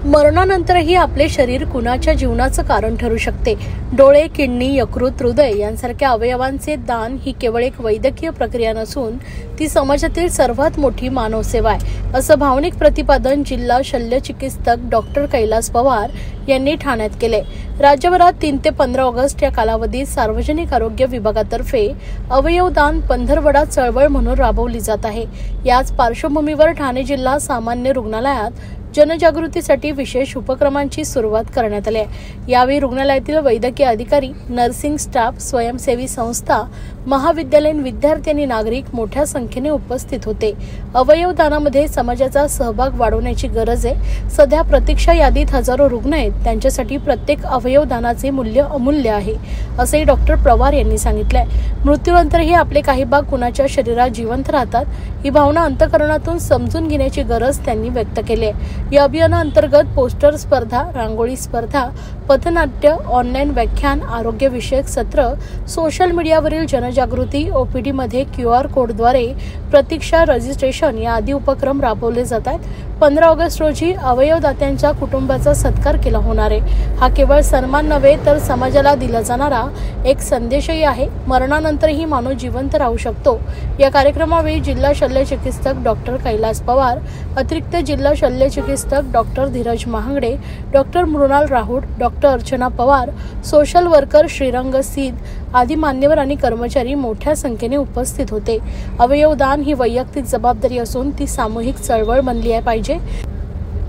मरणानंतरही आपले शरीर कुणाच्या जीवनाचं कारण ठरू शकते। डोळे, किडनी, यकृत, हृदय यांसारख्या अवयवांचे दान ही केवळ एक वैद्यकीय प्रक्रिया नसून ती समाजातील सर्वात मोठी मानव सेवा आहे, असं भावनिक प्रतिपादन जिल्हा शल्यचिकित्सक डॉक्टर कैलास पवार यांनी ठाण्यात केले। राज्यभरात 3 ते 15 ऑगस्ट या कालावधीत सार्वजनिक आरोग्य विभागातर्फे अवयवदान पंधरवडा चळवळ म्हणून राबवली जात आहे। याच पार्श्वभूमीवर ठाणे जिल्हा सामान्य रुग्णालयात जनजागृतीसाठी विशेष उपक्रमांची सुरुवात करण्यात आली आहे। यावेळी रुग्णालयातील वैद्यकीय अधिकारी, नर्सिंग स्टाफ, स्वयंसेवी संस्था, महाविद्यालयीन विद्यार्थी आणि नागरिक मोठ्या संख्येने उपस्थित होते। अवयवदानामध्ये समाजाचा सहभाग वाढवण्याची गरज आहे। सध्या प्रतीक्षा यादीत हजारो रुग्ण आहेत, त्यांच्यासाठी प्रत्येक अवयवदानाचे मूल्य अमूल्य आहे, असेही डॉक्टर पवार यांनी सांगितले। मृत्यूनंतरही आपले काही भाग कुणाच्या शरीरात जिवंत राहतात, ही भावना अंतःकरणातून समजून घेण्याची गरज त्यांनी व्यक्त केली आहे। या अभियानाअंतर्गत पोस्टर स्पर्धा, रांगोळी स्पर्धा, पथनाट्य, ऑनलाईन व्याख्यान, आरोग्यविषयक सत्र, सोशल मीडियावरील जनजागृती, ओपीडी मध्ये QR कोडद्वारे प्रतीक्षा रजिस्ट्रेशन या आदी उपक्रम राबवले जात आहेत। 15 ऑगस्ट रोजी अवयवदात्यांच्या कुटुंबाचा सत्कार केला होणार आहे। हा केवळ सन्मान नव्हे तर समाजाला दिला जाणारा एक संदेशही आहे। मरणानंतरही माणूस जिवंत राहू शकतो। या कार्यक्रमावेळी जिल्हा शल्यचिकित्सक डॉक्टर कैलास पवार, अतिरिक्त जिल्हा शल्यचिकित्सक doctor Dheeraj Mahagade, doctor Mrinal Rahud, doctor Archana Pawar, social worker Shrirang Sid आदी मान्यवर आणि कर्मचारी मोठ्या संख्येने उपस्थित होते। अवयवदान ही वैयक्तिक जबाबदारी असून ती सामूहिक चळवळ बनली आहे पाहिजे।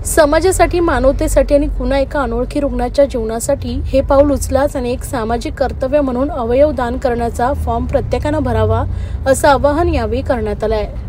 समाजासाठी, मानवतेसाठी आणि पुन्हा एका अनोळखी रुग्णाच्या जीवनासाठी हे पाऊल उचलाच आणि एक सामाजिक कर्तव्य म्हणून अवयवदान करण्याचा फॉर्म प्रत्येकाने भरावा, असं आवाहन यावेळी करण्यात आलं आहे।